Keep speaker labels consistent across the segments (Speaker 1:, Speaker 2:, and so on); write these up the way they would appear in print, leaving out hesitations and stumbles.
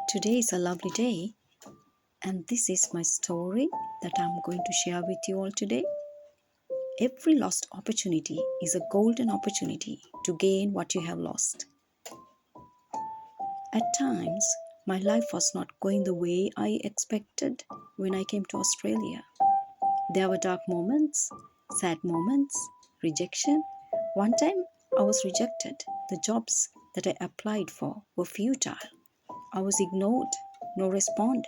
Speaker 1: Today is a lovely day, and this is my story that I'm going to share with you all today. Every lost opportunity is a golden opportunity to gain what you have lost. At times, my life was not going the way I expected when I came to Australia. There were dark moments, sad moments, rejection. One time, I was rejected. The jobs that I applied for were futile. I was ignored, no response.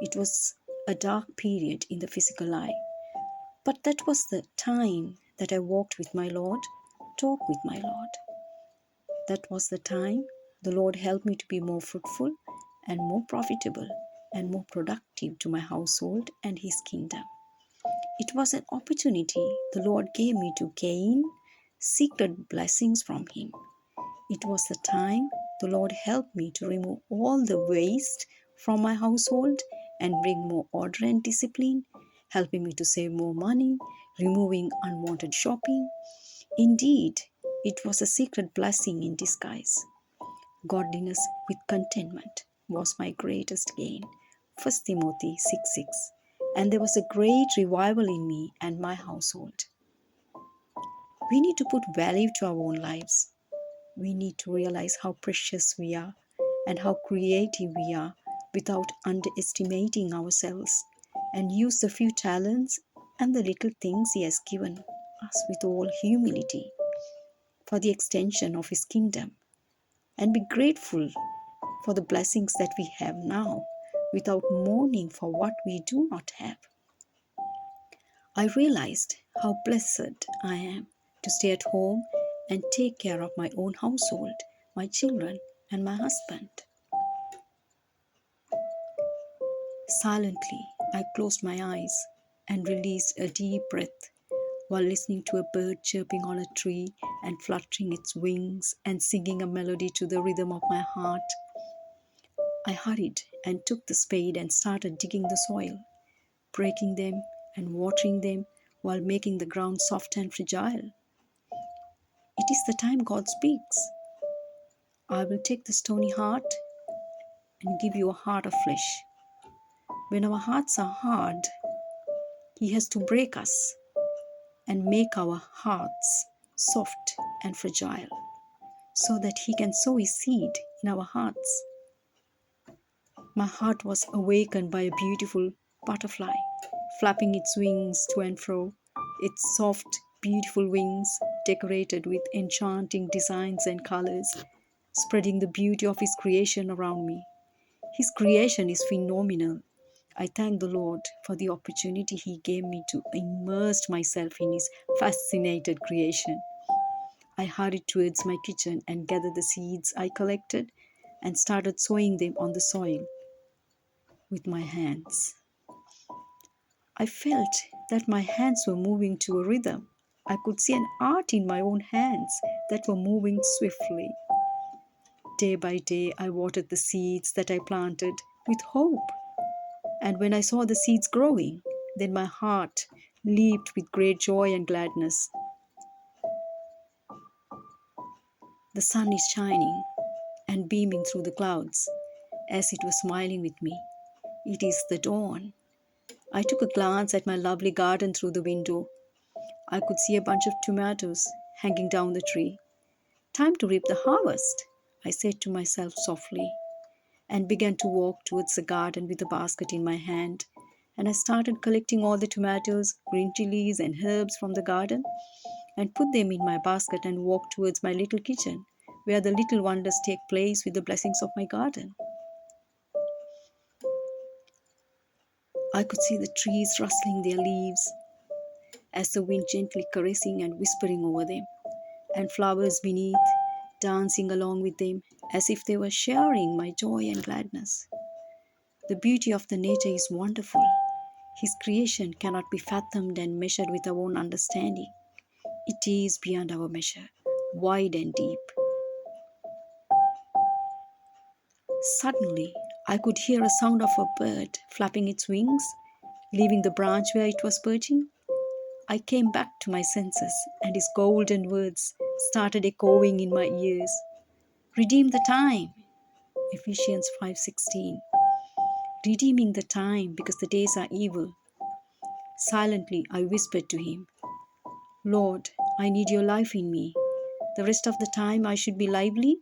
Speaker 1: It was a dark period in the physical eye. But that was the time that I walked with my Lord, talked with my Lord. That was the time the Lord helped me to be more fruitful and more profitable and more productive to my household and His kingdom. It was an opportunity the Lord gave me to gain secret blessings from Him. It was the time the Lord helped me to remove all the waste from my household and bring more order and discipline, helping me to save more money, removing unwanted shopping. Indeed, it was a secret blessing in disguise. Godliness with contentment was my greatest gain. 1 Timothy 6:6. And there was a great revival in me and my household. We need to put value to our own lives. We need to realize how precious we are and how creative we are without underestimating ourselves, and use the few talents and the little things He has given us with all humility for the extension of His kingdom, and be grateful for the blessings that we have now without mourning for what we do not have. I realized how blessed I am to stay at home and take care of my own household, my children, and my husband. Silently, I closed my eyes and released a deep breath while listening to a bird chirping on a tree and fluttering its wings and singing a melody to the rhythm of my heart. I hurried and took the spade and started digging the soil, breaking them and watering them while making the ground soft and fragile. It is the time God speaks. I will take the stony heart and give you a heart of flesh. When our hearts are hard, He has to break us and make our hearts soft and fragile so that He can sow His seed in our hearts. My heart was awakened by a beautiful butterfly, flapping its wings to and fro, its soft, beautiful wings decorated with enchanting designs and colors, spreading the beauty of His creation around me. His creation is phenomenal. I thank the Lord for the opportunity He gave me to immerse myself in His fascinated creation. I hurried towards my kitchen and gathered the seeds I collected and started sowing them on the soil with my hands. I felt that my hands were moving to a rhythm. I could see an art in my own hands that were moving swiftly. Day by day, I watered the seeds that I planted with hope. And when I saw the seeds growing, then my heart leaped with great joy and gladness. The sun is shining and beaming through the clouds as it was smiling with me. It is the dawn. I took a glance at my lovely garden through the window. I could see a bunch of tomatoes hanging down the tree. Time to reap the harvest, I said to myself softly, and began to walk towards the garden with a basket in my hand. And I started collecting all the tomatoes, green chilies, and herbs from the garden and put them in my basket and walked towards my little kitchen, where the little wonders take place with the blessings of my garden. I could see the trees rustling their leaves as the wind gently caressing and whispering over them, and flowers beneath dancing along with them as if they were sharing my joy and gladness. The beauty of the nature is wonderful. His creation cannot be fathomed and measured with our own understanding. It is beyond our measure, wide and deep. Suddenly, I could hear a sound of a bird flapping its wings, leaving the branch where it was perching. I came back to my senses, and his golden words started echoing in my ears. Redeem the time. Ephesians 5:16. Redeeming the time because the days are evil. Silently I whispered to him, Lord, I need your life in me. The rest of the time I should be lively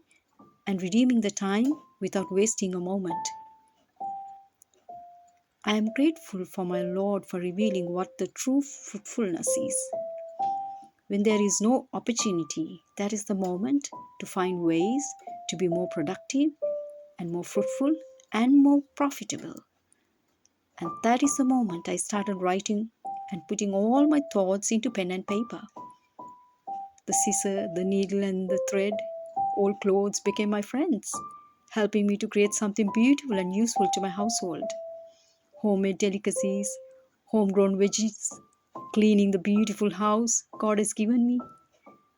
Speaker 1: and redeeming the time without wasting a moment. I am grateful for my Lord for revealing what the true fruitfulness is. When there is no opportunity, that is the moment to find ways to be more productive and more fruitful and more profitable. And that is the moment I started writing and putting all my thoughts into pen and paper. The scissor, the needle, and the thread, old clothes became my friends, helping me to create something beautiful and useful to my household. Homemade delicacies, homegrown veggies, cleaning the beautiful house God has given me.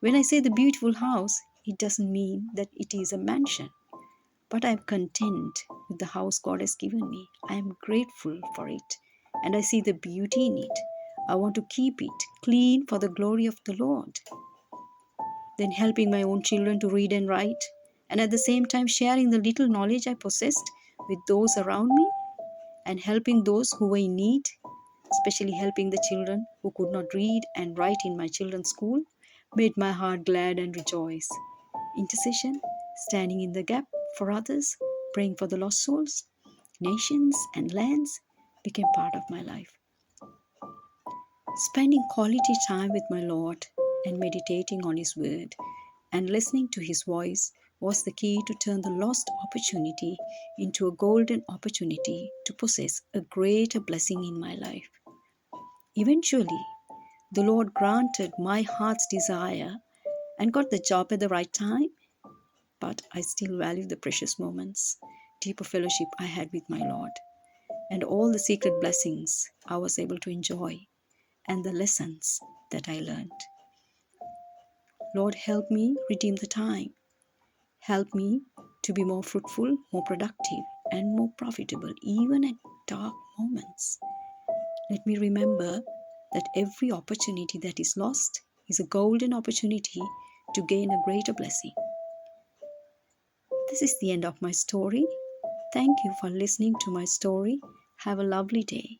Speaker 1: When I say the beautiful house, it doesn't mean that it is a mansion, but I am content with the house God has given me. I am grateful for it, and I see the beauty in it. I want to keep it clean for the glory of the Lord. Then helping my own children to read and write, and at the same time sharing the little knowledge I possessed with those around me, and helping those who were in need, especially helping the children who could not read and write in my children's school, made my heart glad and rejoice. Intercession, standing in the gap for others, praying for the lost souls, nations, and lands became part of my life. Spending quality time with my Lord and meditating on His Word and listening to His voice was the key to turn the lost opportunity into a golden opportunity to possess a greater blessing in my life. Eventually, the Lord granted my heart's desire and got the job at the right time, but I still value the precious moments, deeper fellowship I had with my Lord, and all the secret blessings I was able to enjoy, and the lessons that I learned. Lord, help me redeem the time. Help me to be more fruitful, more productive, and more profitable, even at dark moments. Let me remember that every opportunity that is lost is a golden opportunity to gain a greater blessing. This is the end of my story. Thank you for listening to my story. Have a lovely day.